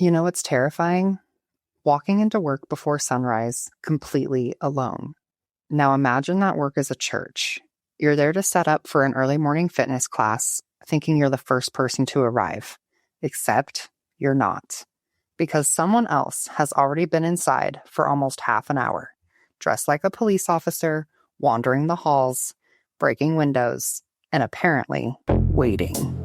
You know what's terrifying? Walking into work before sunrise, completely alone. Now imagine that work is a church. You're there to set up for an early morning fitness class, thinking you're the first person to arrive. Except you're not. Because someone else has already been inside for almost half an hour, dressed like a police officer, wandering the halls, breaking windows, and apparently waiting.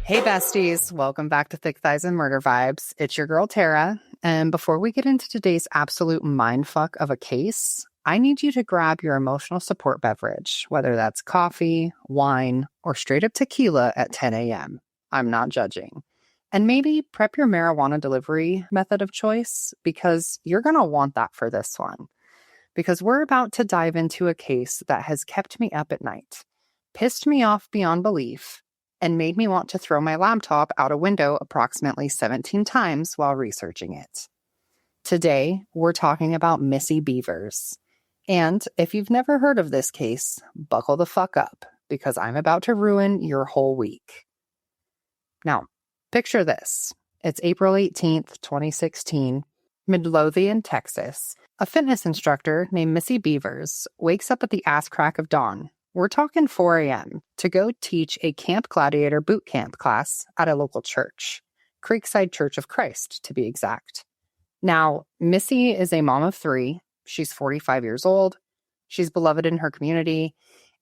Hey besties, welcome back to Thick Thighs and Murder Vibes. It's your girl Tara, and before we get into today's absolute mindfuck of a case, I need you to grab your emotional support beverage, whether that's coffee, wine, or straight up tequila at 10 a.m. I'm not judging. And maybe prep your marijuana delivery method of choice, because you're going to want that for this one. Because we're about to dive into a case that has kept me up at night, pissed me off beyond belief, and made me want to throw my laptop out a window approximately 17 times while researching it. Today, we're talking about Missy Bevers. And if you've never heard of this case, buckle the fuck up, because I'm about to ruin your whole week. Now, picture this. It's April 18th, 2016, Midlothian, Texas. A fitness instructor named Missy Bevers wakes up at the ass crack of dawn. We're talking 4 a.m. to go teach a Camp Gladiator boot camp class at a local church, Creekside Church of Christ, to be exact. Now, Missy is a mom of 3. She's 45 years old. She's beloved in her community,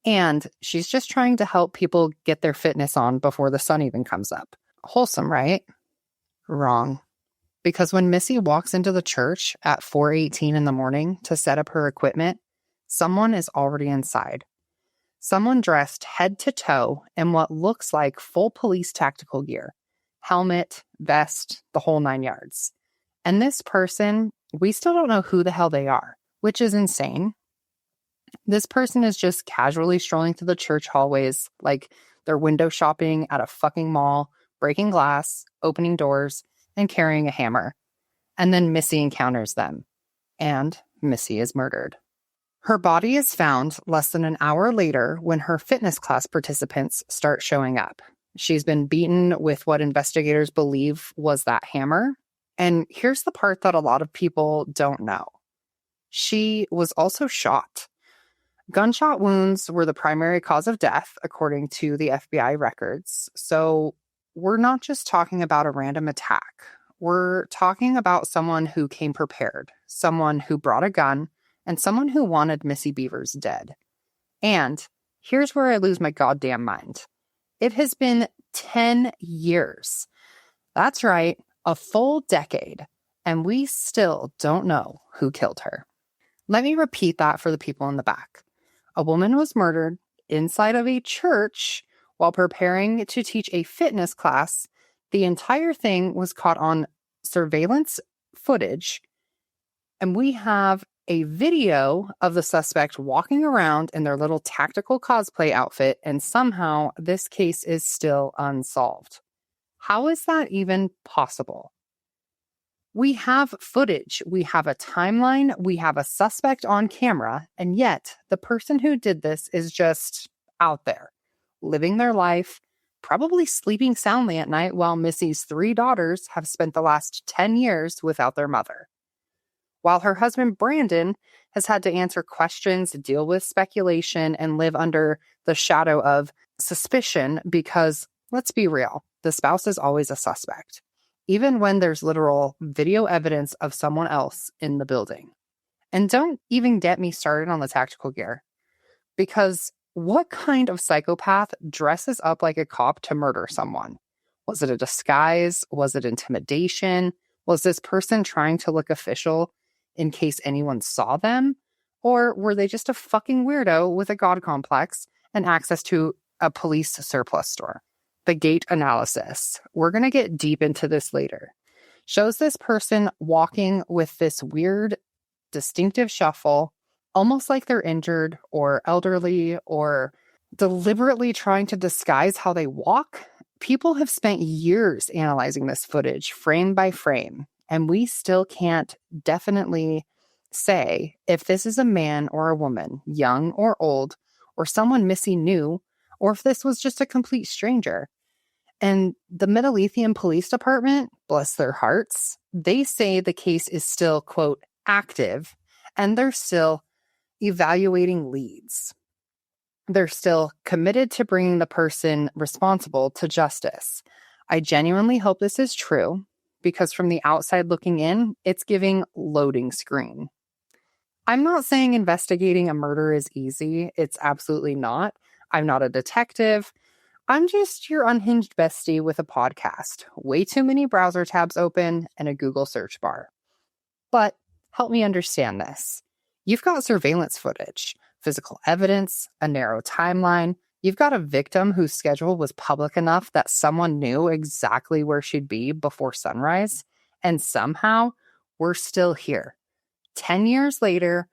and she's just trying to help people get their fitness on before the sun even comes up. Wholesome, right? Wrong. Because when Missy walks into the church at 4:18 in the morning to set up her equipment, someone is already inside. Someone dressed head to toe in what looks like full police tactical gear, helmet, vest, the whole 9 yards. And this person, we still don't know who the hell they are, which is insane. This person is just casually strolling through the church hallways like they're window shopping at a fucking mall, breaking glass, opening doors, and carrying a hammer. And then Missy encounters them. And Missy is murdered. Her body is found less than an hour later when her fitness class participants start showing up. She's been beaten with what investigators believe was that hammer. And here's the part that a lot of people don't know. She was also shot. Gunshot wounds were the primary cause of death, according to the FBI records. So we're not just talking about a random attack. We're talking about someone who came prepared, someone who brought a gun, and someone who wanted Missy Bevers dead. And here's where I lose my goddamn mind. It has been 10 years. That's right, a full decade, and we still don't know who killed her. Let me repeat that for the people in the back. A woman was murdered inside of a church while preparing to teach a fitness class. The entire thing was caught on surveillance footage, and we have a video of the suspect walking around in their little tactical cosplay outfit, and somehow this case is still unsolved. How is that even possible? We have footage, we have a timeline, we have a suspect on camera, and yet the person who did this is just out there, living their life, probably sleeping soundly at night while Missy's 3 daughters have spent the last 10 years without their mother. While her husband, Brandon, has had to answer questions, deal with speculation, and live under the shadow of suspicion because, let's be real, the spouse is always a suspect, even when there's literal video evidence of someone else in the building. And don't even get me started on the tactical gear, because what kind of psychopath dresses up like a cop to murder someone? Was it a disguise? Was it intimidation? Was this person trying to look official in case anyone saw them? Or were they just a fucking weirdo with a god complex and access to a police surplus store? The gait analysis. We're going to get deep into this later. Shows this person walking with this weird, distinctive shuffle, almost like they're injured or elderly or deliberately trying to disguise how they walk. People have spent years analyzing this footage frame by frame, and we still can't definitely say if this is a man or a woman, young or old, or someone Missy knew, or if this was just a complete stranger. And the Midlothian Police Department, bless their hearts, they say the case is still, quote, active, and they're still evaluating leads. They're still committed to bringing the person responsible to justice. I genuinely hope this is true, because from the outside looking in, it's giving loading screen. I'm not saying investigating a murder is easy. It's absolutely not. I'm not a detective. I'm just your unhinged bestie with a podcast, way too many browser tabs open, and a Google search bar. But help me understand this. You've got surveillance footage, physical evidence, a narrow timeline. You've got a victim whose schedule was public enough that someone knew exactly where she'd be before sunrise. And somehow, we're still here. 10 years later,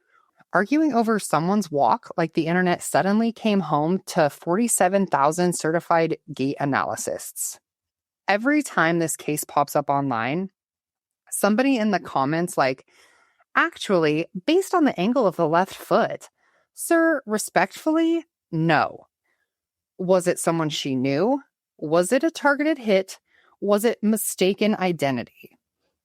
arguing over someone's walk like the internet suddenly came home to 47,000 certified gait analysts. Every time this case pops up online, somebody in the comments like, actually, based on the angle of the left foot, sir, respectfully, no. Was it someone she knew? Was it a targeted hit? Was it mistaken identity?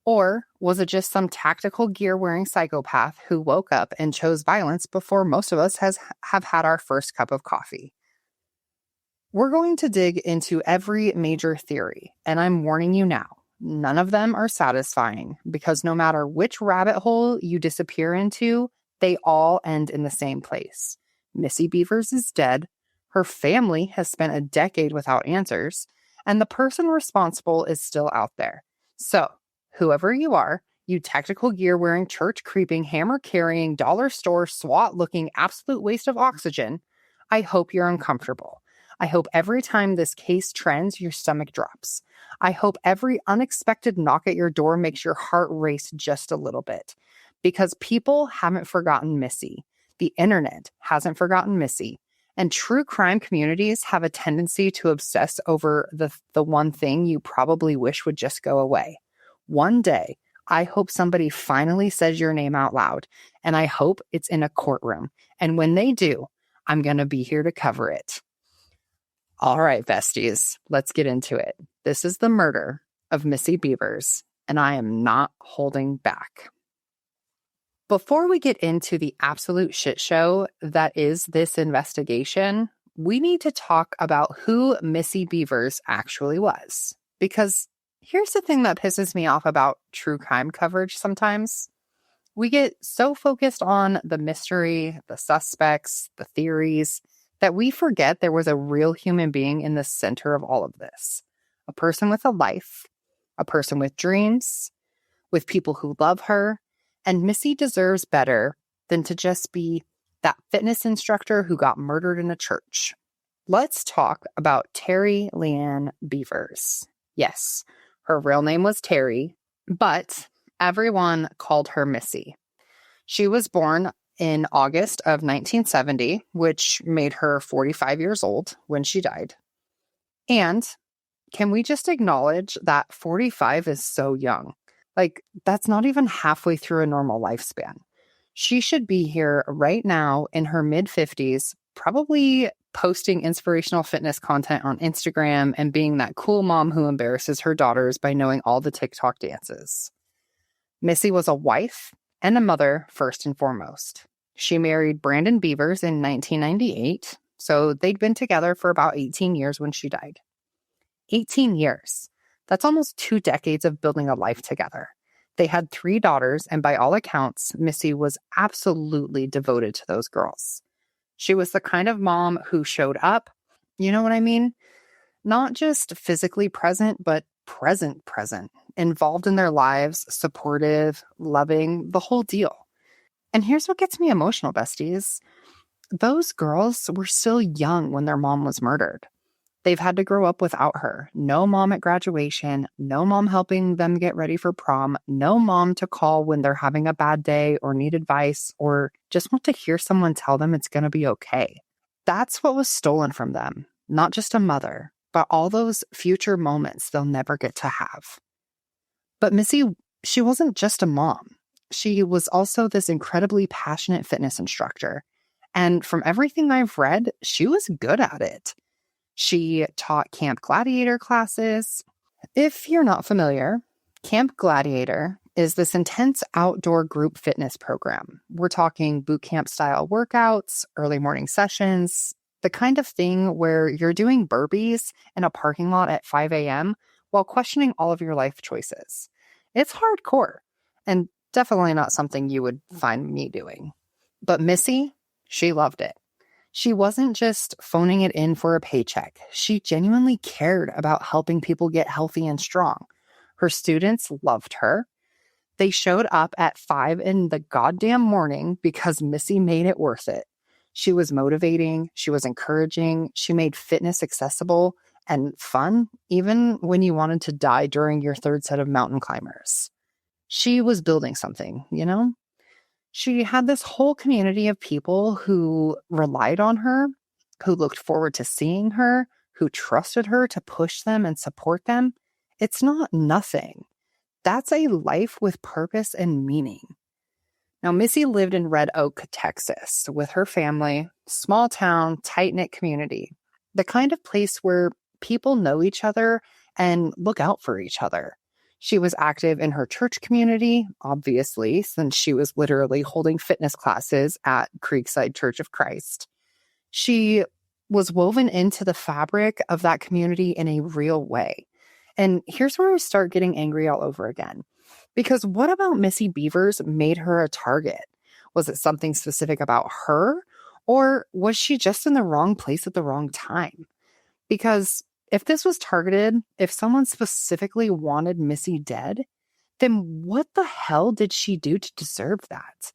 Or was it just some tactical gear-wearing psychopath who woke up and chose violence before most of us have had our first cup of coffee? We're going to dig into every major theory, and I'm warning you now, none of them are satisfying, because no matter which rabbit hole you disappear into, they all end in the same place. Missy Bevers is dead, her family has spent a decade without answers, and the person responsible is still out there. So, whoever you are, you tactical gear-wearing, church-creeping, hammer-carrying, dollar store, SWAT-looking absolute waste of oxygen, I hope you're uncomfortable. I hope every time this case trends, your stomach drops. I hope every unexpected knock at your door makes your heart race just a little bit. Because people haven't forgotten Missy. The internet hasn't forgotten Missy. And true crime communities have a tendency to obsess over the one thing you probably wish would just go away. One day, I hope somebody finally says your name out loud, and I hope it's in a courtroom. And when they do, I'm going to be here to cover it. All right, besties, let's get into it. This is the murder of Missy Bevers, and I am not holding back. Before we get into the absolute shit show that is this investigation, we need to talk about who Missy Bevers actually was. Because here's the thing that pisses me off about true crime coverage sometimes. We get so focused on the mystery, the suspects, the theories, that we forget there was a real human being in the center of all of this. A person with a life, a person with dreams, with people who love her, and Missy deserves better than to just be that fitness instructor who got murdered in a church. Let's talk about Terry Leanne Bevers. Yes, her real name was Terry, but everyone called her Missy. She was born in August of 1970, which made her 45 years old when she died. And can we just acknowledge that 45 is so young? Like, that's not even halfway through a normal lifespan. She should be here right now in her mid-50s, probably posting inspirational fitness content on Instagram and being that cool mom who embarrasses her daughters by knowing all the TikTok dances. Missy was a wife and a mother first and foremost. She married Brandon Bevers in 1998, so they'd been together for about 18 years when she died. 18 years. That's almost 2 decades of building a life together. They had 3 daughters, and by all accounts, Missy was absolutely devoted to those girls. She was the kind of mom who showed up, you know what I mean? Not just physically present, but present, involved in their lives, supportive, loving, the whole deal. And here's what gets me emotional, besties. Those girls were still young when their mom was murdered. They've had to grow up without her. No mom at graduation, no mom helping them get ready for prom, no mom to call when they're having a bad day or need advice or just want to hear someone tell them it's going to be okay. That's what was stolen from them. Not just a mother, but all those future moments they'll never get to have. But Missy, she wasn't just a mom. She was also this incredibly passionate fitness instructor. And from everything I've read, she was good at it. She taught Camp Gladiator classes. If you're not familiar, Camp Gladiator is this intense outdoor group fitness program. We're talking boot camp style workouts, early morning sessions, the kind of thing where you're doing burpees in a parking lot at 5 a.m. while questioning all of your life choices. It's hardcore and definitely not something you would find me doing. But Missy, she loved it. She wasn't just phoning it in for a paycheck. She genuinely cared about helping people get healthy and strong. Her students loved her. They showed up at 5 in the goddamn morning because Missy made it worth it. She was motivating. She was encouraging. She made fitness accessible and fun, even when you wanted to die during your third set of mountain climbers. She was building something, you know? She had this whole community of people who relied on her, who looked forward to seeing her, who trusted her to push them and support them. It's not nothing. That's a life with purpose and meaning. Now, Missy lived in Red Oak, Texas, with her family, small town, tight-knit community, the kind of place where people know each other and look out for each other. She was active in her church community, obviously, since she was literally holding fitness classes at Creekside Church of Christ. She was woven into the fabric of that community in a real way. And here's where I start getting angry all over again. Because what about Missy Bevers made her a target? Was it something specific about her? Or was she just in the wrong place at the wrong time? Because if this was targeted, if someone specifically wanted Missy dead, then what the hell did she do to deserve that?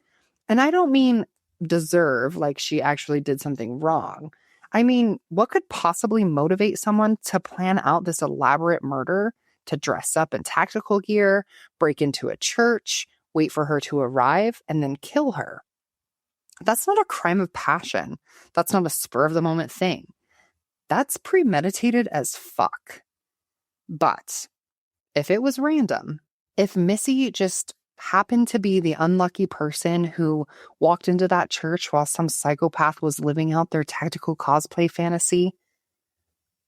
And I don't mean deserve like she actually did something wrong. I mean, what could possibly motivate someone to plan out this elaborate murder, to dress up in tactical gear, break into a church, wait for her to arrive, and then kill her? That's not a crime of passion. That's not a spur of the moment thing. That's premeditated as fuck. But if it was random, if Missy just happened to be the unlucky person who walked into that church while some psychopath was living out their tactical cosplay fantasy,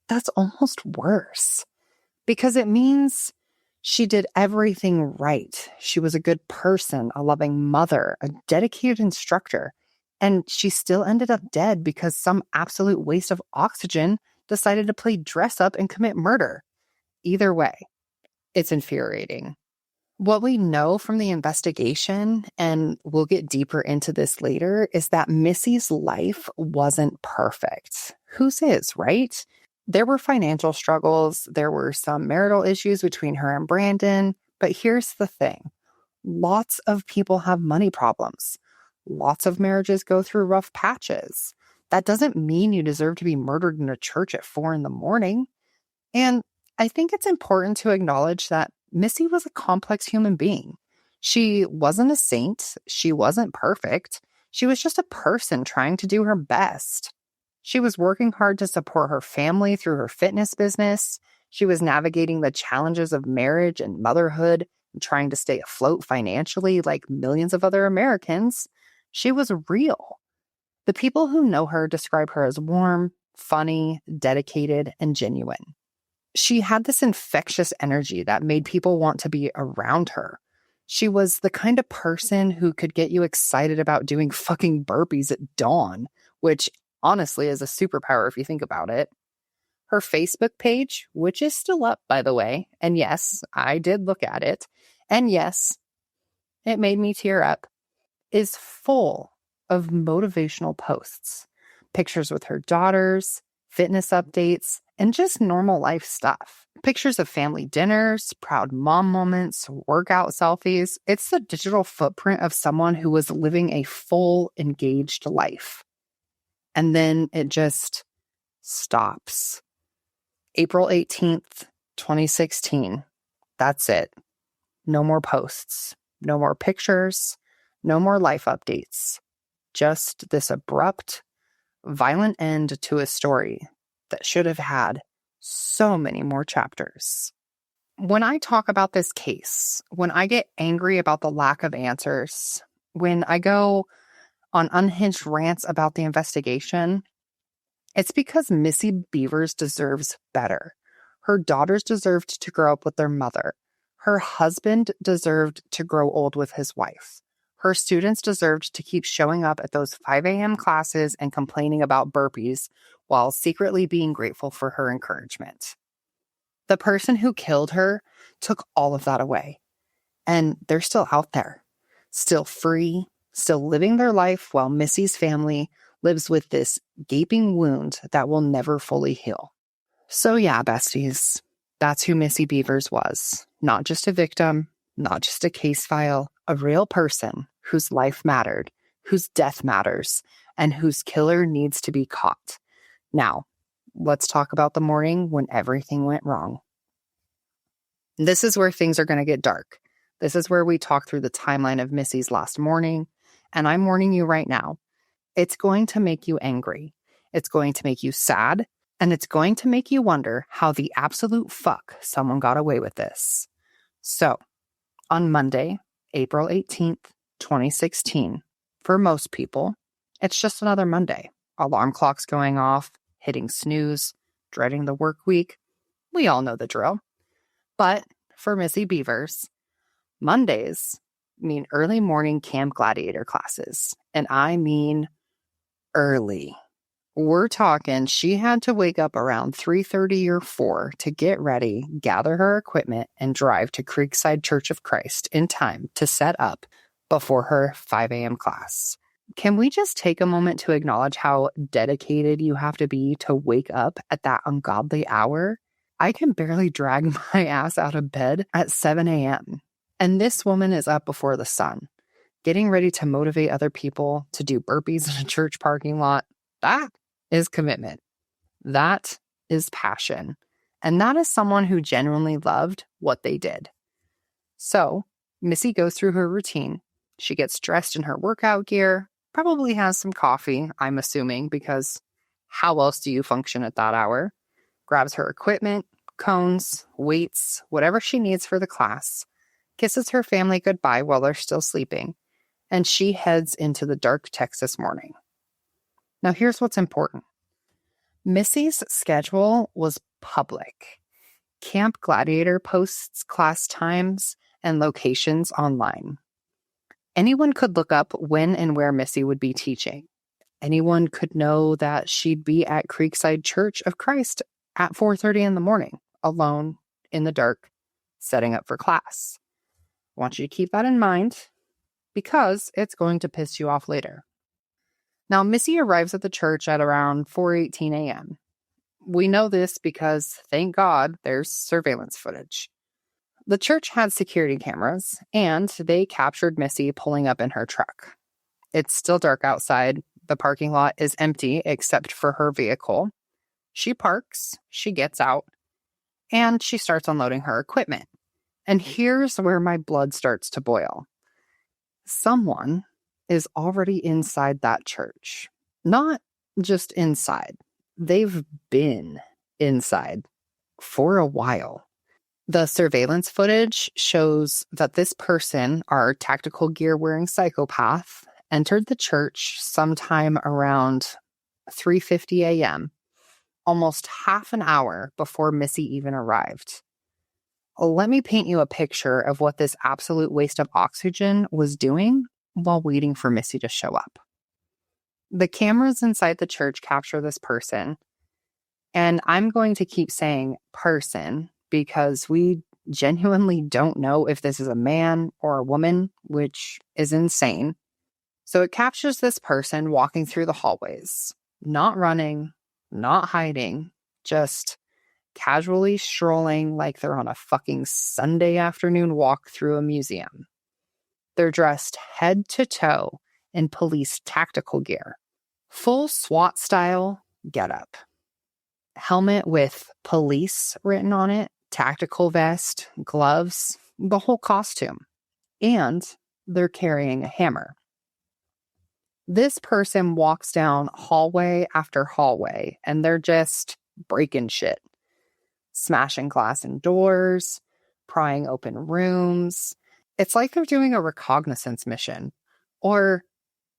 that's almost worse. Because it means she did everything right. She was a good person, a loving mother, a dedicated instructor. And she still ended up dead because some absolute waste of oxygen decided to play dress up and commit murder. Either way, it's infuriating. What we know from the investigation, and we'll get deeper into this later, is that Missy's life wasn't perfect. Whose is, right? There were financial struggles. There were some marital issues between her and Brandon. But here's the thing. Lots of people have money problems. Lots of marriages go through rough patches. That doesn't mean you deserve to be murdered in a church at 4 a.m. And I think it's important to acknowledge that Missy was a complex human being. She wasn't a saint. She wasn't perfect. She was just a person trying to do her best. She was working hard to support her family through her fitness business. She was navigating the challenges of marriage and motherhood and trying to stay afloat financially like millions of other Americans. She was real. The people who know her describe her as warm, funny, dedicated, and genuine. She had this infectious energy that made people want to be around her. She was the kind of person who could get you excited about doing fucking burpees at dawn, which honestly is a superpower if you think about it. Her Facebook page, which is still up, by the way, and yes, I did look at it, and yes, it made me tear up, is full of motivational posts, pictures with her daughters, fitness updates, and just normal life stuff. Pictures of family dinners, proud mom moments, workout selfies. It's the digital footprint of someone who was living a full, engaged life. And then it just stops. April 18th, 2016. That's it. No more posts, no more pictures, no more life updates. Just this abrupt, violent end to a story that should have had so many more chapters. When I talk about this case, when I get angry about the lack of answers, when I go on unhinged rants about the investigation, it's because Missy Bevers deserves better. Her daughters deserved to grow up with their mother. Her husband deserved to grow old with his wife. Her students deserved to keep showing up at those 5 a.m. classes and complaining about burpees while secretly being grateful for her encouragement. The person who killed her took all of that away. And they're still out there, still free, still living their life while Missy's family lives with this gaping wound that will never fully heal. So yeah, besties, that's who Missy Bevers was. Not just a victim, not just a case file, a real person whose life mattered, whose death matters, and whose killer needs to be caught. Now, let's talk about the morning when everything went wrong. This is where things are going to get dark. This is where we talk through the timeline of Missy's last morning, and I'm warning you right now. It's going to make you angry. It's going to make you sad, and it's going to make you wonder how the absolute fuck someone got away with this. So, on Monday, April 18th, 2016, for most people, it's just another Monday. Alarm clocks going off, hitting snooze, dreading the work week. We all know the drill. But for Missy Bevers, Mondays mean early morning Camp Gladiator classes. And I mean early. We're talking she had to wake up around 3:30 or 4 to get ready, gather her equipment, and drive to Creekside Church of Christ in time to set up before her 5 a.m. class. Can we just take a moment to acknowledge how dedicated you have to be to wake up at that ungodly hour? I can barely drag my ass out of bed at 7 a.m. And this woman is up before the sun, getting ready to motivate other people to do burpees in a church parking lot. That is commitment. That is passion. And that is someone who genuinely loved what they did. So, Missy goes through her routine. She gets dressed in her workout gear, probably has some coffee, I'm assuming, because how else do you function at that hour? Grabs her equipment, cones, weights, whatever she needs for the class, kisses her family goodbye while they're still sleeping, and she heads into the dark Texas morning. Now, here's what's important. Missy's schedule was public. Camp Gladiator posts class times and locations online. Anyone could look up when and where Missy would be teaching. Anyone could know that she'd be at Creekside Church of Christ at 4:30 in the morning, alone, in the dark, setting up for class. I want you to keep that in mind because it's going to piss you off later. Now, Missy arrives at the church at around 4:18 a.m. We know this because, thank God, there's surveillance footage. The church had security cameras, and they captured Missy pulling up in her truck. It's still dark outside. The parking lot is empty except for her vehicle. She parks, she gets out, and she starts unloading her equipment. And here's where my blood starts to boil. Someone is already inside that church. Not just inside. They've been inside for a while. The surveillance footage shows that this person, our tactical gear wearing psychopath, entered the church sometime around 3:50 a.m., almost half an hour before Missy even arrived. Let me paint you a picture of what this absolute waste of oxygen was doing while waiting for Missy to show up. The cameras inside the church capture this person, and I'm going to keep saying person because we genuinely don't know if this is a man or a woman, which is insane. So it captures this person walking through the hallways, not running, not hiding, just casually strolling like they're on a fucking Sunday afternoon walk through a museum. They're dressed head to toe in police tactical gear. Full SWAT style getup. Helmet with police written on it, tactical vest, gloves, the whole costume. And they're carrying a hammer. This person walks down hallway after hallway, and they're just breaking shit. Smashing glass and doors, prying open rooms. It's like they're doing a reconnaissance mission. Or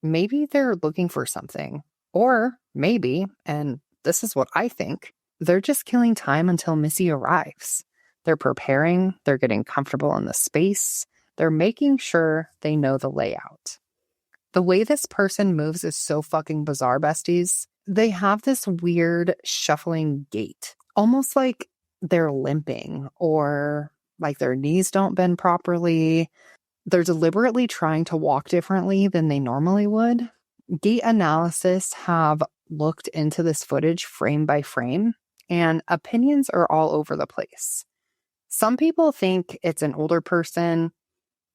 maybe they're looking for something. Or maybe, and this is what I think, they're just killing time until Missy arrives. They're preparing, they're getting comfortable in the space, they're making sure they know the layout. The way this person moves is so fucking bizarre, besties. They have this weird shuffling gait, almost like they're limping or like their knees don't bend properly. They're deliberately trying to walk differently than they normally would. Gait analysis have looked into this footage frame by frame, and opinions are all over the place. Some people think it's an older person.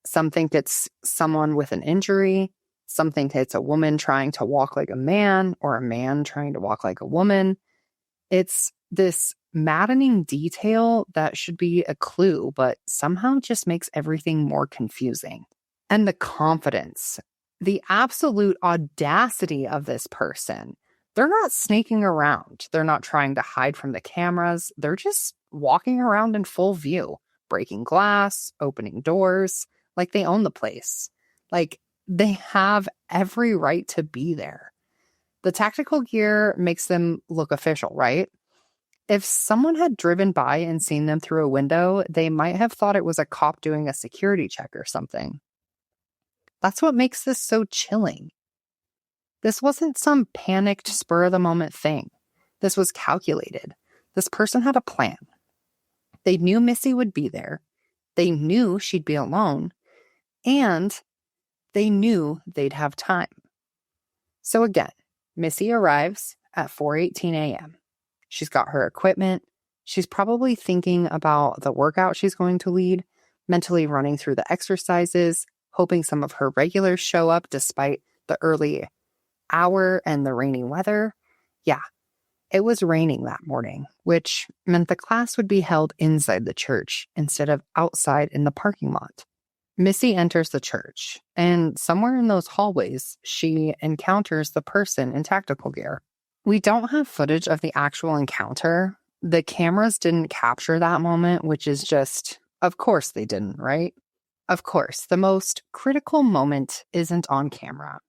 Some think it's someone with an injury. Some think it's a woman trying to walk like a man or a man trying to walk like a woman. It's this maddening detail that should be a clue, but somehow just makes everything more confusing. And the confidence, the absolute audacity of this person. They're not sneaking around. They're not trying to hide from the cameras. They're just walking around in full view, breaking glass, opening doors, like they own the place. Like they have every right to be there. The tactical gear makes them look official, right? If someone had driven by and seen them through a window, they might have thought it was a cop doing a security check or something. That's what makes this so chilling. This wasn't some panicked, spur-of-the-moment thing. This was calculated. This person had a plan. They knew Missy would be there. They knew she'd be alone. And they knew they'd have time. So again, Missy arrives at 4:18 a.m. She's got her equipment. She's probably thinking about the workout she's going to lead, mentally running through the exercises, hoping some of her regulars show up despite the early hour and the rainy weather. Yeah, it was raining that morning, which meant the class would be held inside the church instead of outside in the parking lot. Missy enters the church, and somewhere in those hallways, she encounters the person in tactical gear. We don't have footage of the actual encounter. The cameras didn't capture that moment, which is just, of course they didn't, right? Of course, the most critical moment isn't on camera.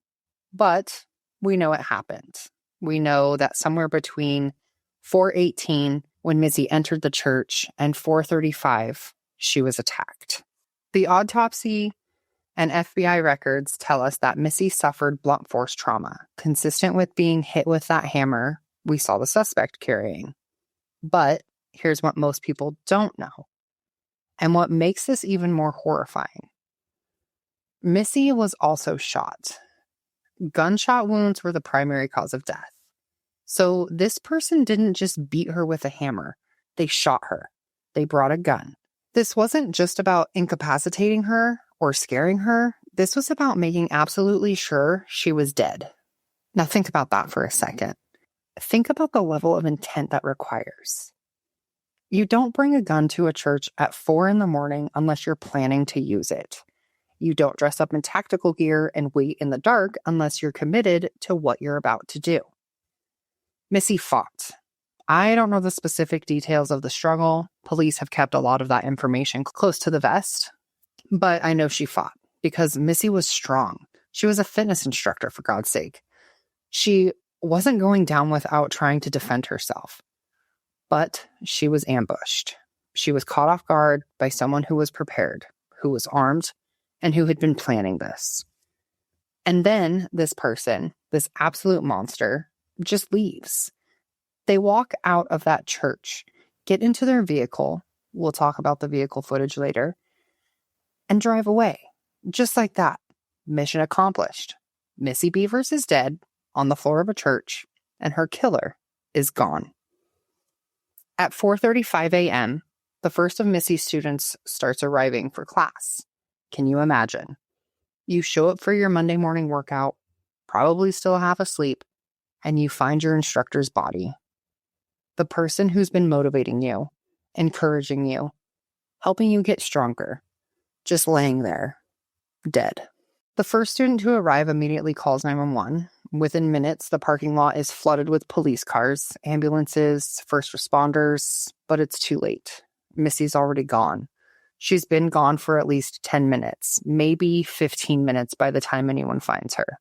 But we know it happened. We know that somewhere between 4:18, when Missy entered the church, and 4:35, she was attacked. The autopsy and FBI records tell us that Missy suffered blunt force trauma, consistent with being hit with that hammer we saw the suspect carrying. But here's what most people don't know, and what makes this even more horrifying. Missy was also shot. Gunshot wounds were the primary cause of death. So this person didn't just beat her with a hammer. They shot her. They brought a gun. This wasn't just about incapacitating her or scaring her. This was about making absolutely sure she was dead. Now think about that for a second. Think about the level of intent that requires. You don't bring a gun to a church at 4 a.m. unless you're planning to use it. You don't dress up in tactical gear and wait in the dark unless you're committed to what you're about to do. Missy fought. I don't know the specific details of the struggle. Police have kept a lot of that information close to the vest. But I know she fought because Missy was strong. She was a fitness instructor, for God's sake. She wasn't going down without trying to defend herself. But she was ambushed. She was caught off guard by someone who was prepared, who was armed, and who had been planning this. And then this person, this absolute monster, just leaves. They walk out of that church, get into their vehicle, we'll talk about the vehicle footage later, and drive away. Just like that. Mission accomplished. Missy Bevers is dead on the floor of a church, and her killer is gone. At 4:35 a.m., the first of Missy's students starts arriving for class. Can you imagine? You show up for your Monday morning workout, probably still half asleep, and you find your instructor's body. The person who's been motivating you, encouraging you, helping you get stronger, just laying there, dead. The first student to arrive immediately calls 911. Within minutes, the parking lot is flooded with police cars, ambulances, first responders, but it's too late. Missy's already gone. She's been gone for at least 10 minutes, maybe 15 minutes by the time anyone finds her.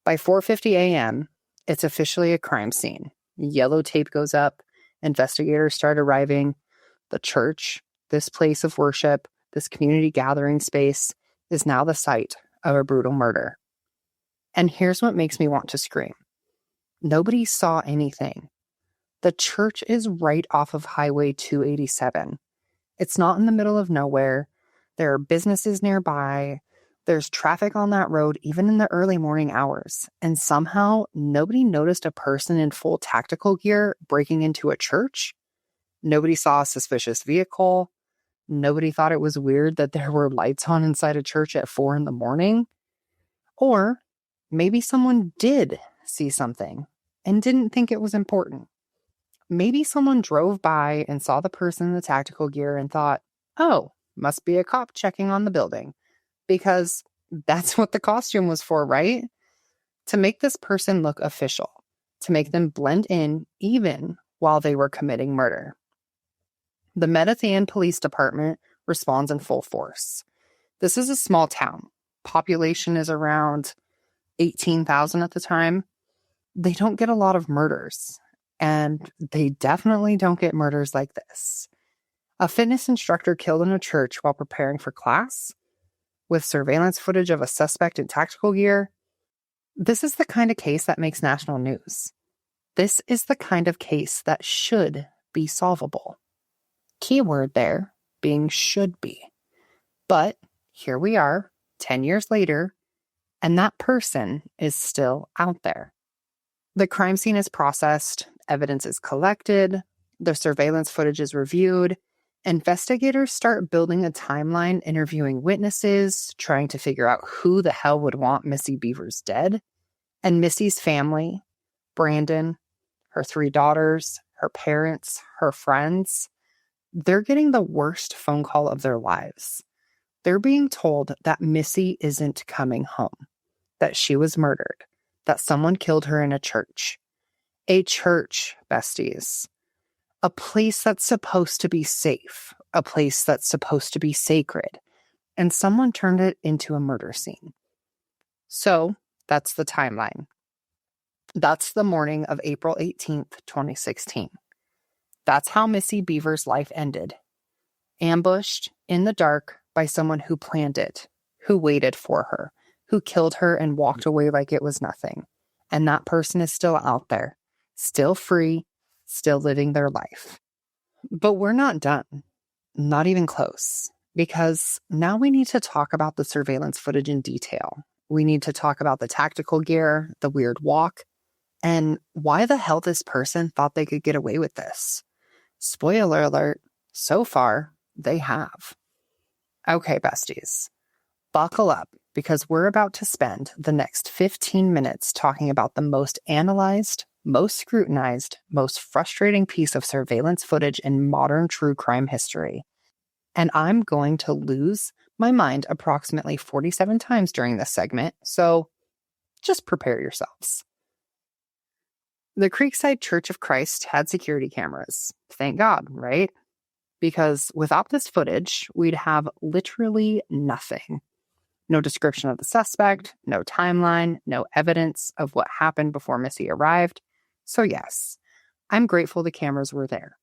By 4:50 a.m., it's officially a crime scene. Yellow tape goes up, investigators start arriving. The church, this place of worship, this community gathering space, is now the site of a brutal murder. And here's what makes me want to scream. Nobody saw anything. The church is right off of Highway 287. It's not in the middle of nowhere. There are businesses nearby. There's traffic on that road even in the early morning hours. And somehow nobody noticed a person in full tactical gear breaking into a church. Nobody saw a suspicious vehicle. Nobody thought it was weird that there were lights on inside a church at 4 a.m. Or maybe someone did see something and didn't think it was important. Maybe someone drove by and saw the person in the tactical gear and thought, oh, must be a cop checking on the building. Because that's what the costume was for, right? To make this person look official. To make them blend in even while they were committing murder. The Midlothian Police Department responds in full force. This is a small town. Population is around 18,000 at the time. They don't get a lot of murders. And they definitely don't get murders like this. A fitness instructor killed in a church while preparing for class, with surveillance footage of a suspect in tactical gear. This is the kind of case that makes national news. This is the kind of case that should be solvable. Keyword there being should be. But here we are, 10 years later, and that person is still out there. The crime scene is processed, evidence is collected, the surveillance footage is reviewed. Investigators start building a timeline, interviewing witnesses, trying to figure out who the hell would want Missy Bevers dead. And Missy's family, Brandon, her 3 daughters, her parents, her friends, they're getting the worst phone call of their lives. They're being told that Missy isn't coming home, that she was murdered, that someone killed her in a church. A church, besties. A place that's supposed to be safe, a place that's supposed to be sacred, and someone turned it into a murder scene. So that's the timeline. That's the morning of April 18th, 2016. That's how Missy Bevers' life ended. Ambushed in the dark by someone who planned it, who waited for her, who killed her and walked away like it was nothing. And that person is still out there, still free, still living their life. But we're not done. Not even close. Because now we need to talk about the surveillance footage in detail. We need to talk about the tactical gear, the weird walk, and why the hell this person thought they could get away with this. Spoiler alert, so far, they have. Okay, besties, buckle up because we're about to spend the next 15 minutes talking about the most analyzed, most scrutinized, most frustrating piece of surveillance footage in modern true crime history. And I'm going to lose my mind approximately 47 times during this segment, so just prepare yourselves. The Creekside Church of Christ had security cameras. Thank God, right? Because without this footage, we'd have literally nothing. No description of the suspect, no timeline, no evidence of what happened before Missy arrived. So yes, I'm grateful the cameras were there.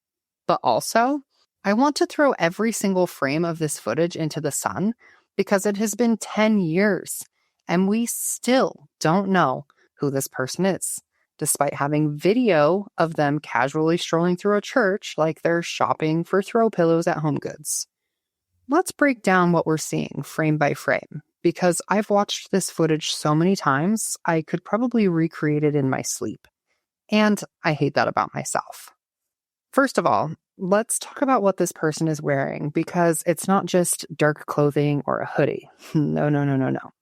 But also, I want to throw every single frame of this footage into the sun because it has been 10 years and we still don't know who this person is, despite having video of them casually strolling through a church like they're shopping for throw pillows at HomeGoods. Let's break down what we're seeing frame by frame, because I've watched this footage so many times, I could probably recreate it in my sleep. And I hate that about myself. First of all, let's talk about what this person is wearing, because it's not just dark clothing or a hoodie. No, no, no, no, no.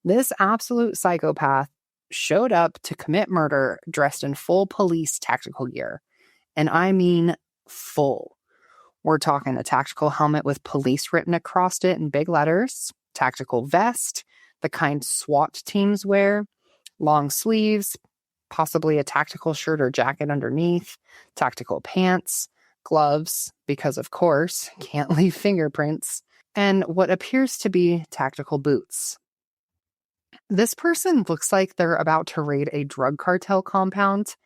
This absolute psychopath showed up to commit murder dressed in full police tactical gear. And I mean full. We're talking a tactical helmet with police written across it in big letters, tactical vest, the kind SWAT teams wear, long sleeves, possibly a tactical shirt or jacket underneath, tactical pants, gloves, because of course, can't leave fingerprints, and what appears to be tactical boots. This person looks like they're about to raid a drug cartel compound,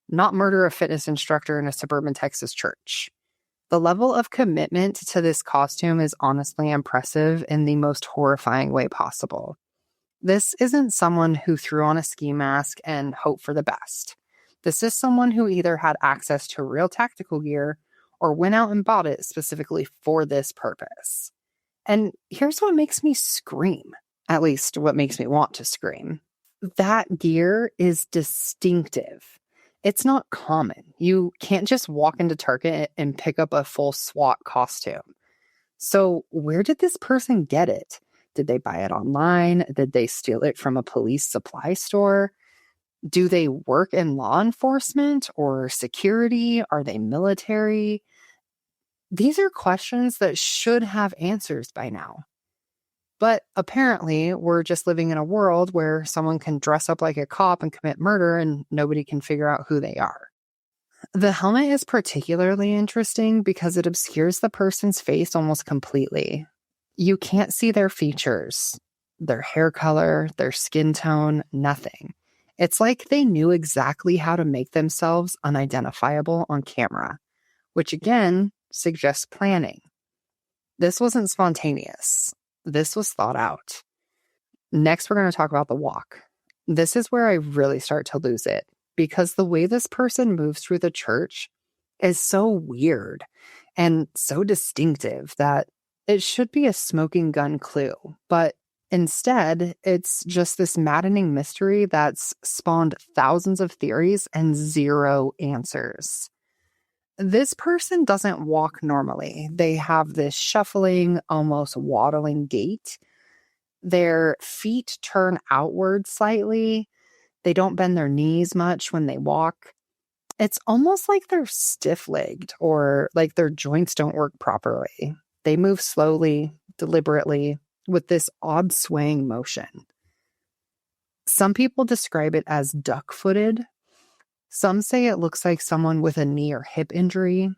not murder a fitness instructor in a suburban Texas church. The level of commitment to this costume is honestly impressive in the most horrifying way possible. This isn't someone who threw on a ski mask and hoped for the best. This is someone who either had access to real tactical gear or went out and bought it specifically for this purpose. And here's what makes me scream, at least what makes me want to scream. That gear is distinctive. It's not common. You can't just walk into Target and pick up a full SWAT costume. So where did this person get it? Did they buy it online? Did they steal it from a police supply store? Do they work in law enforcement or security? Are they military? These are questions that should have answers by now. But apparently, we're just living in a world where someone can dress up like a cop and commit murder and nobody can figure out who they are. The helmet is particularly interesting because it obscures the person's face almost completely. You can't see their features, their hair color, their skin tone, nothing. It's like they knew exactly how to make themselves unidentifiable on camera, which again suggests planning. This wasn't spontaneous. This was thought out. Next, we're going to talk about the walk. This is where I really start to lose it, because the way this person moves through the church is so weird and so distinctive that it should be a smoking gun clue. But instead, it's just this maddening mystery that's spawned thousands of theories and zero answers. This person doesn't walk normally. They have this shuffling, almost waddling gait. Their feet turn outward slightly. They don't bend their knees much when they walk. It's almost like they're stiff-legged or like their joints don't work properly. They move slowly, deliberately, with this odd swaying motion. Some people describe it as duck-footed. Some say it looks like someone with a knee or hip injury.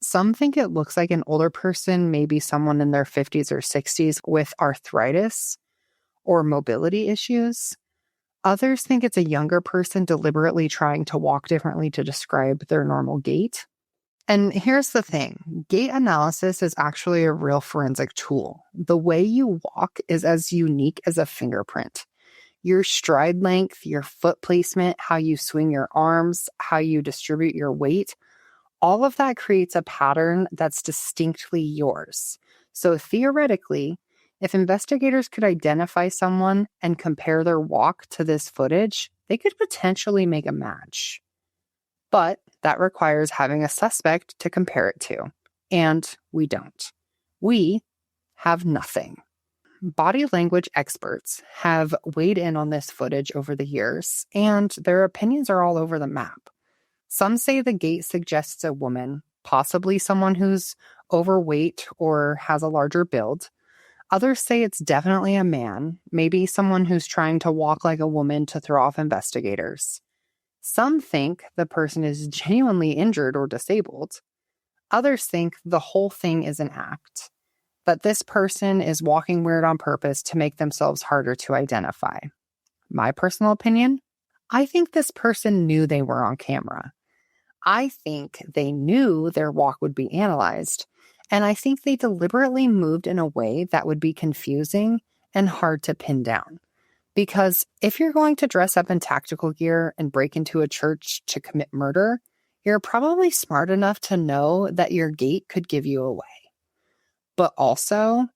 Some think it looks like an older person, maybe someone in their 50s or 60s with arthritis or mobility issues. Others think it's a younger person deliberately trying to walk differently to describe their normal gait. And here's the thing. Gait analysis is actually a real forensic tool. The way you walk is as unique as a fingerprint. Your stride length, your foot placement, how you swing your arms, how you distribute your weight, all of that creates a pattern that's distinctly yours. So theoretically, if investigators could identify someone and compare their walk to this footage, they could potentially make a match. But that requires having a suspect to compare it to. And we don't. We have nothing. Body language experts have weighed in on this footage over the years, and their opinions are all over the map. Some say the gait suggests a woman, possibly someone who's overweight or has a larger build. Others say it's definitely a man, maybe someone who's trying to walk like a woman to throw off investigators. Some think the person is genuinely injured or disabled. Others think the whole thing is an act, that this person is walking weird on purpose to make themselves harder to identify. My personal opinion? I think this person knew they were on camera. I think they knew their walk would be analyzed, and I think they deliberately moved in a way that would be confusing and hard to pin down. Because if you're going to dress up in tactical gear and break into a church to commit murder, you're probably smart enough to know that your gait could give you away. But also,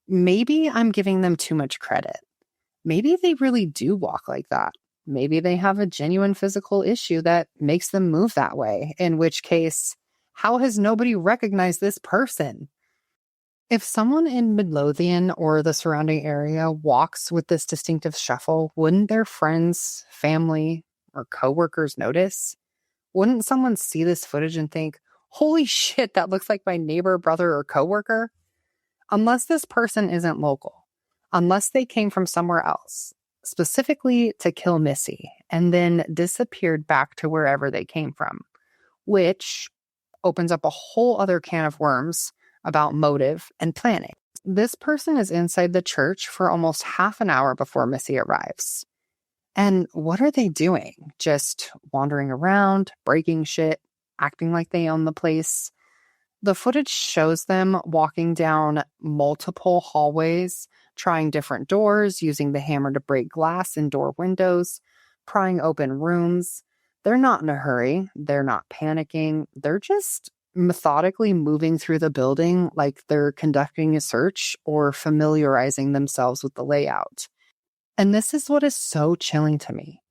maybe I'm giving them too much credit. Maybe they really do walk like that. Maybe they have a genuine physical issue that makes them move that way, in which case, How has nobody recognized this person? If someone in Midlothian or the surrounding area walks with this distinctive shuffle, wouldn't their friends, family, or coworkers notice? Wouldn't someone see this footage and think, holy shit, that looks like my neighbor, brother, or coworker? Unless this person isn't local, unless they came from somewhere else, specifically to kill Missy, and then disappeared back to wherever they came from, which opens up a whole other can of worms about motive and planning. This person is inside the church for almost half an hour before Missy arrives. And what are they doing? Just wandering around, breaking shit, acting like they own the place? The footage shows them walking down multiple hallways, trying different doors, using the hammer to break glass in door windows, prying open rooms. They're not in a hurry. They're not panicking. They're just methodically moving through the building like they're conducting a search or familiarizing themselves with the layout. And this is what is so chilling to me.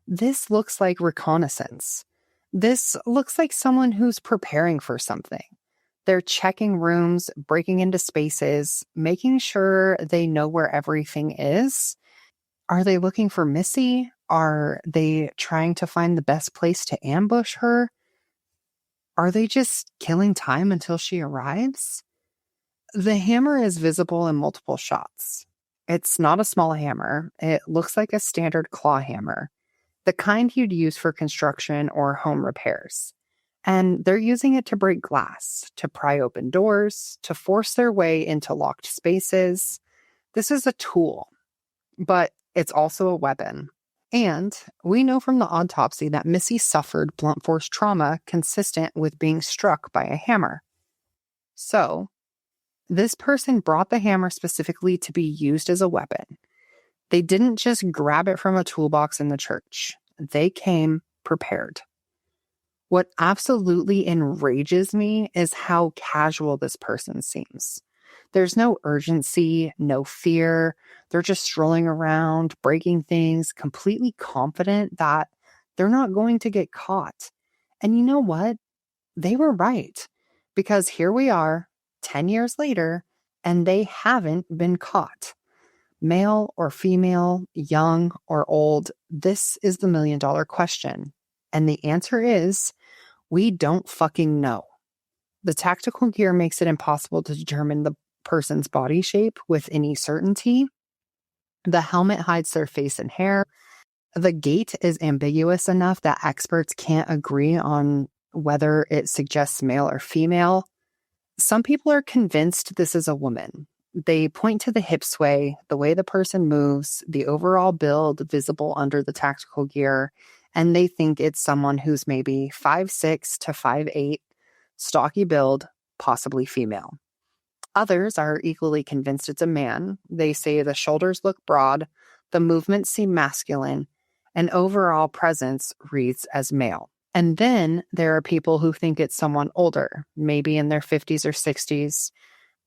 This looks like reconnaissance. This looks like someone who's preparing for something. They're checking rooms, breaking into spaces, making sure they know where everything is. Are they looking for Missy? Are they trying to find the best place to ambush her? Are they just killing time until she arrives? The hammer is visible in multiple shots. It's not a small hammer. It looks like a standard claw hammer, the kind you'd use for construction or home repairs. And they're using it to break glass, to pry open doors, to force their way into locked spaces. This is a tool, but it's also a weapon. And we know from the autopsy that Missy suffered blunt force trauma consistent with being struck by a hammer. So, this person brought the hammer specifically to be used as a weapon. They didn't just grab it from a toolbox in the church. They came prepared. What absolutely enrages me is how casual this person seems. There's no urgency, no fear. They're just strolling around, breaking things, completely confident that they're not going to get caught. And you know what? They were right. Because here we are, 10 years later, and they haven't been caught. Male or female, young or old, this is the million-dollar question. And the answer is, we don't fucking know. The tactical gear makes it impossible to determine the person's body shape with any certainty. The helmet hides their face and hair. The gait is ambiguous enough that experts can't agree on whether it suggests male or female. Some people are convinced this is a woman. They point to the hip sway, the way the person moves, the overall build visible under the tactical gear, and they think it's someone who's maybe 5'6" to 5'8", stocky build, possibly female. Others are equally convinced it's a man. They say the shoulders look broad, the movements seem masculine, and overall presence reads as male. And then there are people who think it's someone older, maybe in their 50s or 60s,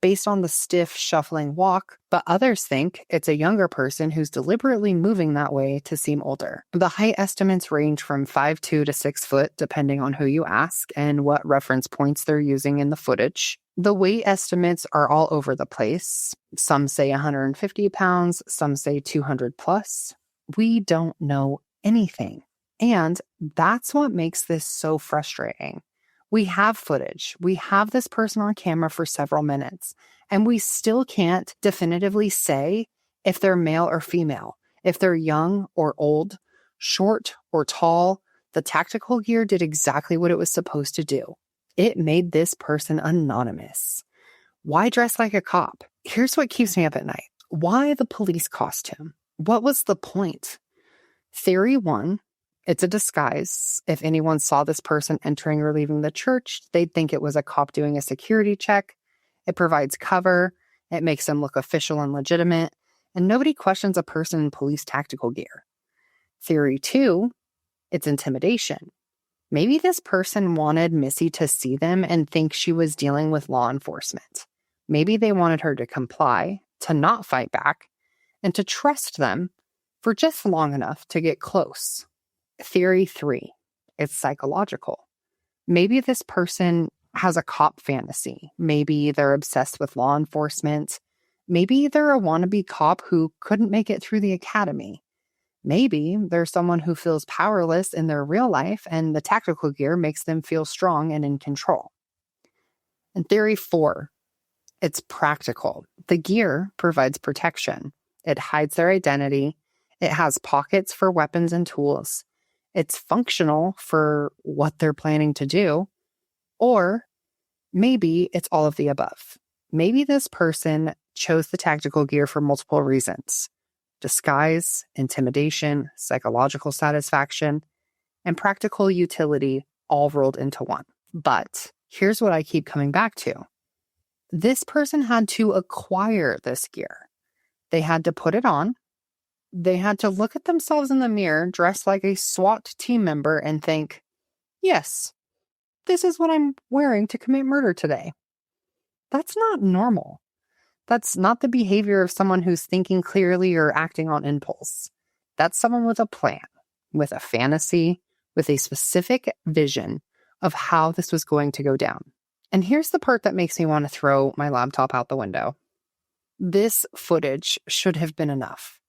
based on the stiff, shuffling walk, but others think it's a younger person who's deliberately moving that way to seem older. The height estimates range from 5'2" to 6 foot, depending on who you ask and what reference points they're using in the footage. The weight estimates are all over the place. Some say 150 pounds, some say 200 plus. We don't know anything. And that's what makes this so frustrating. We have footage. We have this person on camera for several minutes, and we still can't definitively say if they're male or female, if they're young or old, short or tall. The tactical gear did exactly what it was supposed to do. It made this person anonymous. Why dress like a cop? Here's what keeps me up at night. Why the police costume? What was the point? Theory 1. It's a disguise. If anyone saw this person entering or leaving the church, they'd think it was a cop doing a security check. It provides cover. It makes them look official and legitimate. And nobody questions a person in police tactical gear. Theory 2, it's intimidation. Maybe this person wanted Missy to see them and think she was dealing with law enforcement. Maybe they wanted her to comply, to not fight back, and to trust them for just long enough to get close. Theory 3, it's psychological. Maybe this person has a cop fantasy. Maybe they're obsessed with law enforcement. Maybe they're a wannabe cop who couldn't make it through the academy. Maybe they're someone who feels powerless in their real life and the tactical gear makes them feel strong and in control. And theory 4, it's practical. The gear provides protection. It hides their identity. It has pockets for weapons and tools. It's functional for what they're planning to do. Or maybe it's all of the above. Maybe this person chose the tactical gear for multiple reasons: disguise, intimidation, psychological satisfaction, and practical utility all rolled into one. But here's what I keep coming back to. This person had to acquire this gear. They had to put it on. They had to look at themselves in the mirror dressed like a SWAT team member and think, yes, this is what I'm wearing to commit murder today. That's not normal. That's not the behavior of someone who's thinking clearly or acting on impulse. That's someone with a plan, with a fantasy, with a specific vision of how this was going to go down. And here's the part that makes me want to throw my laptop out the window. This footage should have been enough.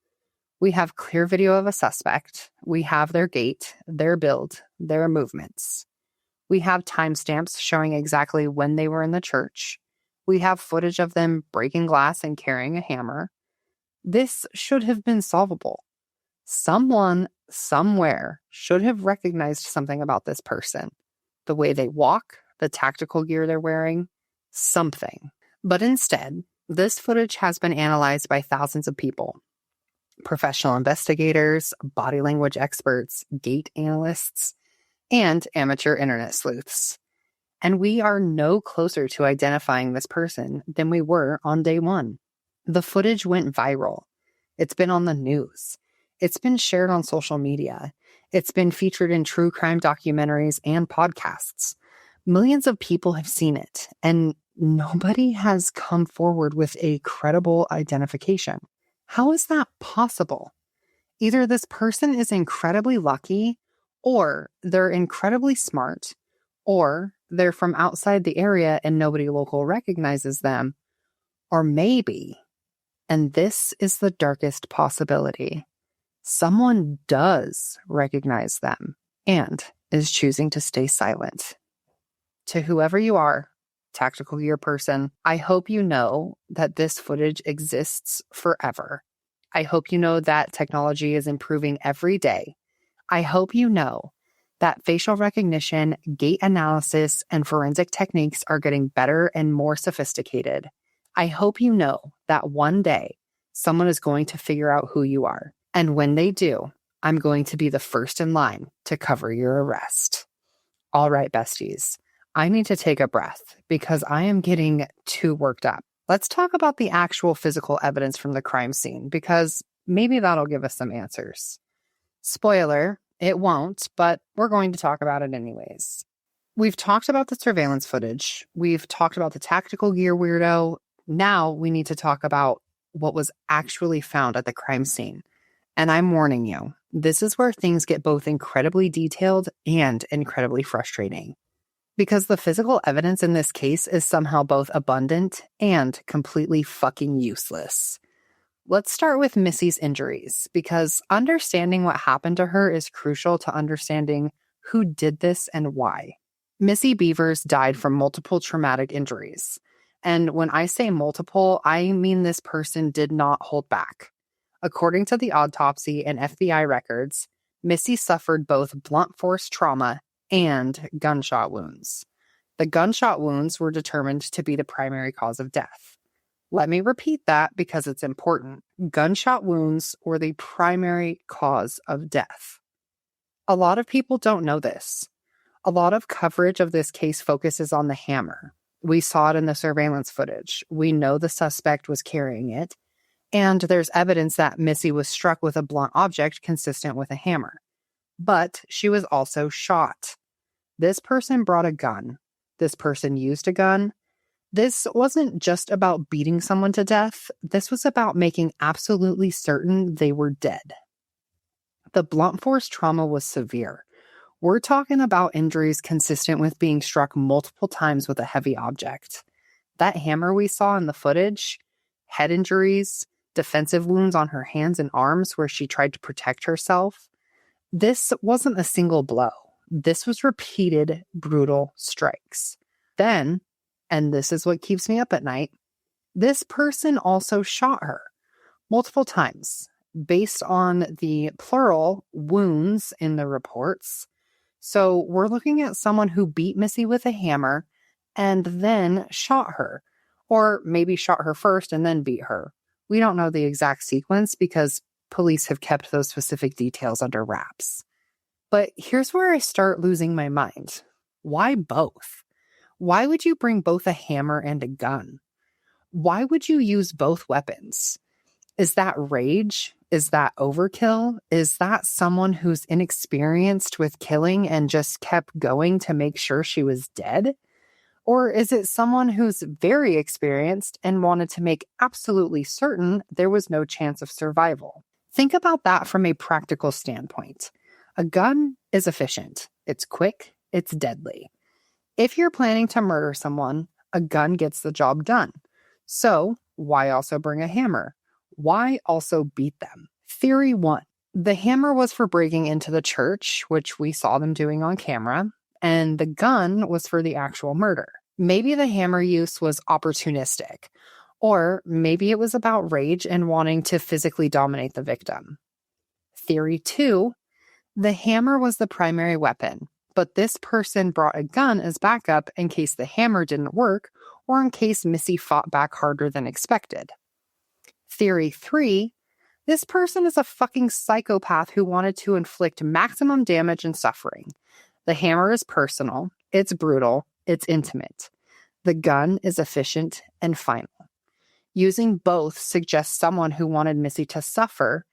We have clear video of a suspect. We have their gait, their build, their movements. We have timestamps showing exactly when they were in the church. We have footage of them breaking glass and carrying a hammer. This should have been solvable. Someone, somewhere, should have recognized something about this person. The way they walk, the tactical gear they're wearing, something. But instead, this footage has been analyzed by thousands of people. Professional investigators, body language experts, gait analysts, and amateur internet sleuths. And we are no closer to identifying this person than we were on day one. The footage went viral. It's been on the news. It's been shared on social media. It's been featured in true crime documentaries and podcasts. Millions of people have seen it, and nobody has come forward with a credible identification. How is that possible? Either this person is incredibly lucky, or they're incredibly smart, or they're from outside the area and nobody local recognizes them, or maybe, and this is the darkest possibility, someone does recognize them and is choosing to stay silent. To whoever you are, tactical gear person, I hope you know that this footage exists forever. I hope you know that technology is improving every day. I hope you know that facial recognition, gait analysis, and forensic techniques are getting better and more sophisticated. I hope you know that one day someone is going to figure out who you are. And when they do, I'm going to be the first in line to cover your arrest. All right, besties. I need to take a breath because I am getting too worked up. Let's talk about the actual physical evidence from the crime scene because maybe that'll give us some answers. Spoiler, it won't, but we're going to talk about it anyways. We've talked about the surveillance footage. We've talked about the tactical gear weirdo. Now we need to talk about what was actually found at the crime scene. And I'm warning you, this is where things get both incredibly detailed and incredibly frustrating. Because the physical evidence in this case is somehow both abundant and completely fucking useless. Let's start with Missy's injuries, because understanding what happened to her is crucial to understanding who did this and why. Missy Bevers died from multiple traumatic injuries. And when I say multiple, I mean this person did not hold back. According to the autopsy and FBI records, Missy suffered both blunt force trauma and gunshot wounds. The gunshot wounds were determined to be the primary cause of death. Let me repeat that because it's important. Gunshot wounds were the primary cause of death. A lot of people don't know this. A lot of coverage of this case focuses on the hammer. We saw it in the surveillance footage. We know the suspect was carrying it. And there's evidence that Missy was struck with a blunt object consistent with a hammer. But she was also shot. This person brought a gun. This person used a gun. This wasn't just about beating someone to death. This was about making absolutely certain they were dead. The blunt force trauma was severe. We're talking about injuries consistent with being struck multiple times with a heavy object. That hammer we saw in the footage, head injuries, defensive wounds on her hands and arms where she tried to protect herself. This wasn't a single blow. This was repeated, brutal strikes. Then, and this is what keeps me up at night, this person also shot her multiple times based on the plural wounds in the reports. So we're looking at someone who beat Missy with a hammer and then shot her, or maybe shot her first and then beat her. We don't know the exact sequence because police have kept those specific details under wraps. But here's where I start losing my mind. Why both? Why would you bring both a hammer and a gun? Why would you use both weapons? Is that rage? Is that overkill? Is that someone who's inexperienced with killing and just kept going to make sure she was dead? Or is it someone who's very experienced and wanted to make absolutely certain there was no chance of survival? Think about that from a practical standpoint. A gun is efficient. It's quick. It's deadly. If you're planning to murder someone, a gun gets the job done. So why also bring a hammer? Why also beat them? Theory 1. The hammer was for breaking into the church, which we saw them doing on camera, and the gun was for the actual murder. Maybe the hammer use was opportunistic, or maybe it was about rage and wanting to physically dominate the victim. Theory 2. The hammer was the primary weapon, but this person brought a gun as backup in case the hammer didn't work or in case Missy fought back harder than expected. Theory 3. This person is a fucking psychopath who wanted to inflict maximum damage and suffering. The hammer is personal, it's brutal, it's intimate. The gun is efficient and final. Using both suggests someone who wanted Missy to suffer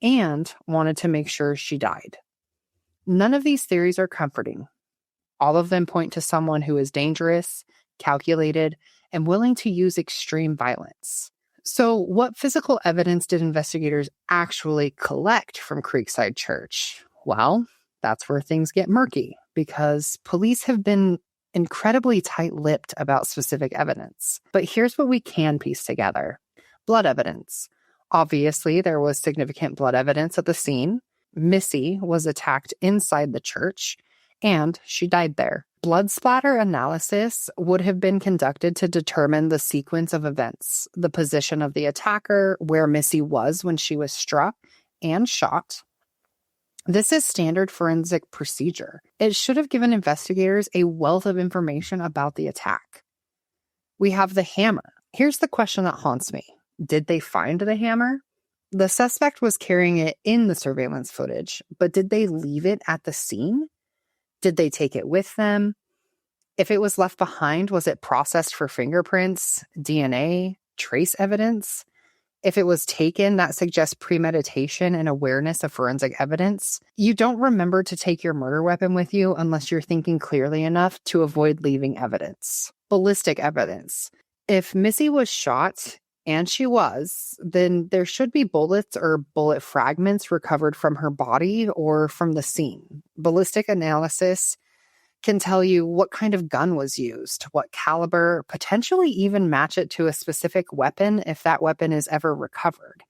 and wanted to make sure she died. None of these theories are comforting. All of them point to someone who is dangerous, calculated, and willing to use extreme violence. So, what physical evidence did investigators actually collect from Creekside Church? Well, that's where things get murky because police have been incredibly tight-lipped about specific evidence. But here's what we can piece together. Blood evidence. Obviously, there was significant blood evidence at the scene. Missy was attacked inside the church, and she died there. Blood splatter analysis would have been conducted to determine the sequence of events, the position of the attacker, where Missy was when she was struck and shot. This is standard forensic procedure. It should have given investigators a wealth of information about the attack. We have the hammer. Here's the question that haunts me. Did they find the hammer? The suspect was carrying it in the surveillance footage, but did they leave it at the scene? Did they take it with them? If it was left behind, was it processed for fingerprints, DNA, trace evidence? If it was taken, that suggests premeditation and awareness of forensic evidence. You don't remember to take your murder weapon with you unless you're thinking clearly enough to avoid leaving evidence. Ballistic evidence. If Missy was shot, and she was, then there should be bullets or bullet fragments recovered from her body or from the scene. Ballistic analysis can tell you what kind of gun was used, what caliber, potentially even match it to a specific weapon if that weapon is ever recovered.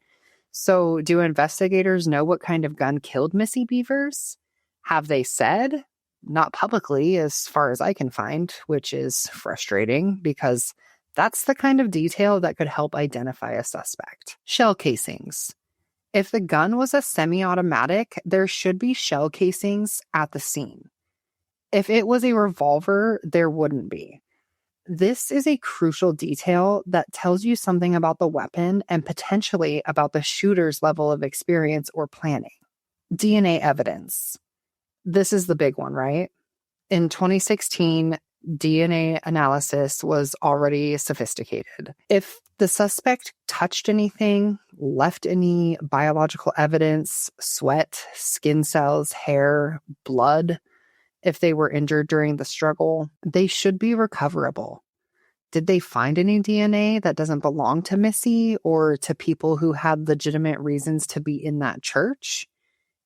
So do investigators know what kind of gun killed Missy Bevers? Have they said? Not publicly, as far as I can find, which is frustrating because that's the kind of detail that could help identify a suspect. Shell casings. If the gun was a semi-automatic, there should be shell casings at the scene. If it was a revolver, there wouldn't be. This is a crucial detail that tells you something about the weapon and potentially about the shooter's level of experience or planning. DNA evidence. This is the big one, right? In 2016, DNA analysis was already sophisticated. If the suspect touched anything, left any biological evidence, sweat, skin cells, hair, blood, if they were injured during the struggle, they should be recoverable. Did they find any DNA that doesn't belong to Missy or to people who had legitimate reasons to be in that church?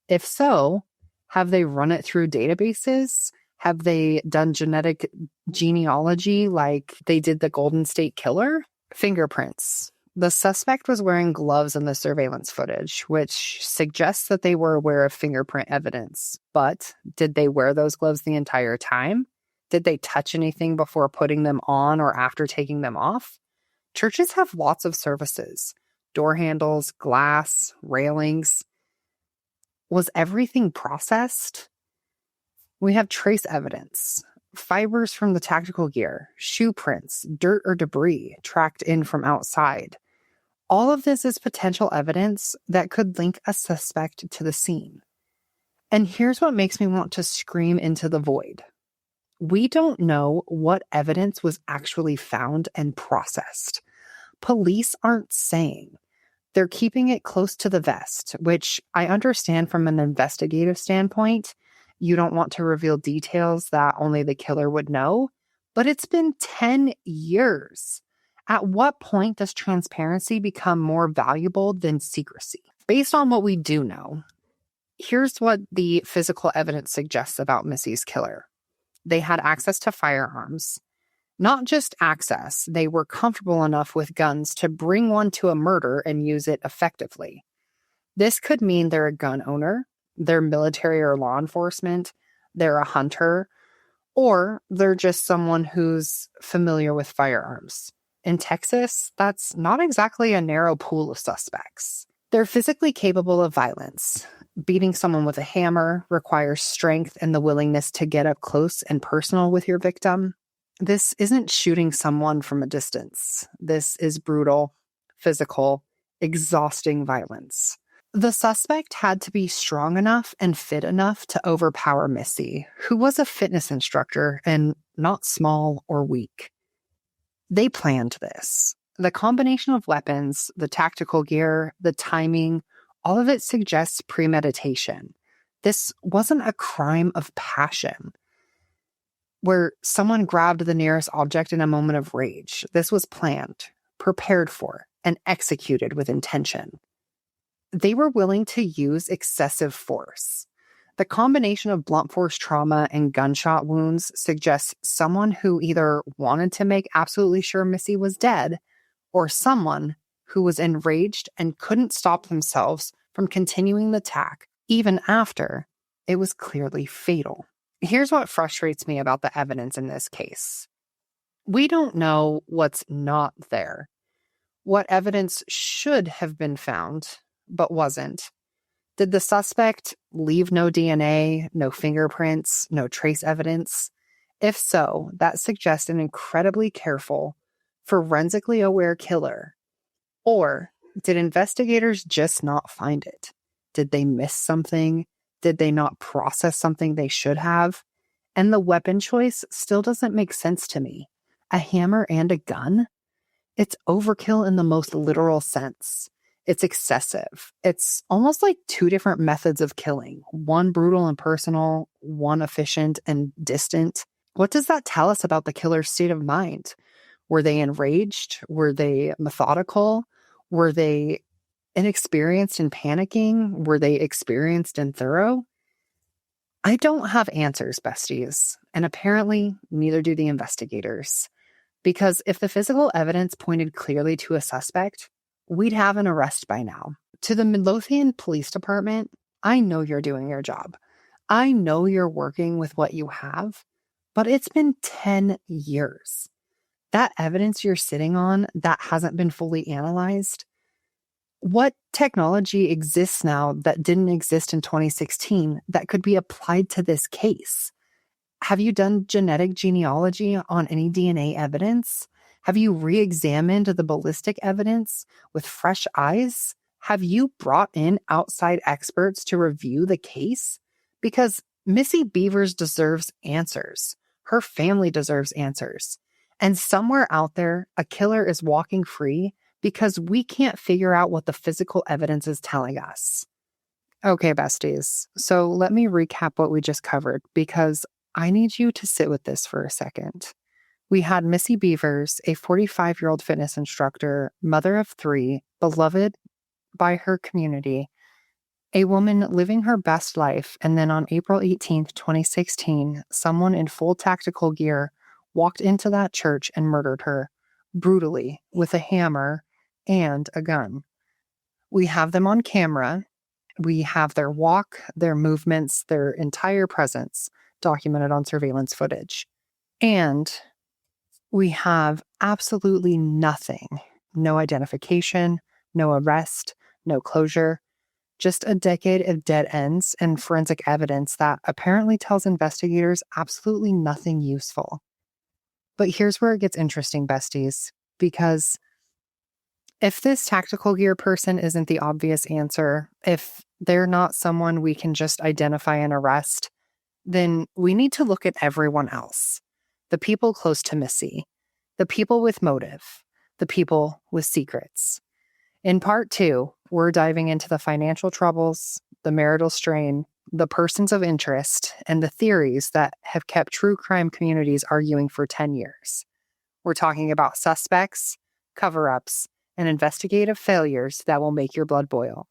If so, Have they run it through databases? Have they done genetic genealogy like they did the Golden State Killer? Fingerprints. The suspect was wearing gloves in the surveillance footage, which suggests that they were aware of fingerprint evidence. But did they wear those gloves the entire time? Did they touch anything before putting them on or after taking them off? Churches have lots of services. Door handles, glass, railings. Was everything processed? We have trace evidence. Fibers from the tactical gear, shoe prints, dirt or debris tracked in from outside. All of this is potential evidence that could link a suspect to the scene. And here's what makes me want to scream into the void. We don't know what evidence was actually found and processed. Police aren't saying. They're keeping it close to the vest, which I understand from an investigative standpoint. You don't want to reveal details that only the killer would know, but it's been 10 years. At what point does transparency become more valuable than secrecy? Based on what we do know, here's what the physical evidence suggests about Missy's killer. They had access to firearms. Not just access, they were comfortable enough with guns to bring one to a murder and use it effectively. This could mean they're a gun owner, they're military or law enforcement, they're a hunter, or they're just someone who's familiar with firearms. In Texas, that's not exactly a narrow pool of suspects. They're physically capable of violence. Beating someone with a hammer requires strength and the willingness to get up close and personal with your victim. This isn't shooting someone from a distance. This is brutal, physical, exhausting violence. The suspect had to be strong enough and fit enough to overpower Missy, who was a fitness instructor and not small or weak. They planned this. The combination of weapons, the tactical gear, the timing, all of it suggests premeditation. This wasn't a crime of passion, where someone grabbed the nearest object in a moment of rage. This was planned, prepared for, and executed with intention. They were willing to use excessive force. The combination of blunt force trauma and gunshot wounds suggests someone who either wanted to make absolutely sure Missy was dead, or someone who was enraged and couldn't stop themselves from continuing the attack even after it was clearly fatal. Here's what frustrates me about the evidence in this case. We don't know what's not there. What evidence should have been found, but wasn't. Did the suspect leave no DNA, no fingerprints, no trace evidence? If so, that suggests an incredibly careful, forensically aware killer. Or did investigators just not find it? Did they miss something? Did they not process something they should have? And the weapon choice still doesn't make sense to me. A hammer and a gun? It's overkill in the most literal sense. It's excessive. It's almost like two different methods of killing. One brutal and personal, one efficient and distant. What does that tell us about the killer's state of mind? Were they enraged? Were they methodical? Were they inexperienced and panicking? Were they experienced and thorough? I don't have answers, besties, and apparently neither do the investigators. Because if the physical evidence pointed clearly to a suspect, we'd have an arrest by now. To the Midlothian Police Department, I know you're doing your job. I know you're working with what you have, but it's been 10 years. That evidence you're sitting on that hasn't been fully analyzed, what technology exists now that didn't exist in 2016 that could be applied to this case? Have you done genetic genealogy on any DNA evidence? Have you re-examined the ballistic evidence with fresh eyes? Have you brought in outside experts to review the case? Because Missy Bevers deserves answers. Her family deserves answers. And somewhere out there, a killer is walking free because we can't figure out what the physical evidence is telling us. Okay, besties. So let me recap what we just covered because I need you to sit with this for a second. We had Missy Bevers, a 45-year-old fitness instructor, mother of 3, beloved by her community, A woman living her best life, and then on April 18th, 2016, someone in full tactical gear walked into that church and murdered her brutally with a hammer and a gun. We have them on camera. We have their walk, their movements, their entire presence documented on surveillance footage. And we have absolutely nothing. No identification, no arrest, no closure. Just a decade of dead ends and forensic evidence that apparently tells investigators absolutely nothing useful. But here's where it gets interesting, besties, because if this tactical gear person isn't the obvious answer, if they're not someone we can just identify and arrest, then we need to look at everyone else. The people close to Missy, the people with motive, the people with secrets. In part 2, we're diving into the financial troubles, the marital strain, the persons of interest, and the theories that have kept true crime communities arguing for 10 years. We're talking about suspects, cover-ups, and investigative failures that will make your blood boil.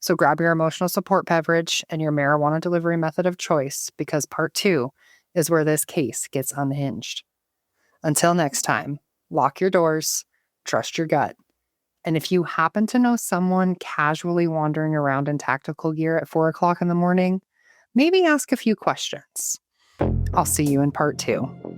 So grab your emotional support beverage and your marijuana delivery method of choice, because part 2 is where this case gets unhinged. Until next time, lock your doors, trust your gut. And if you happen to know someone casually wandering around in tactical gear at 4 o'clock in the morning, maybe ask a few questions. I'll see you in part 2.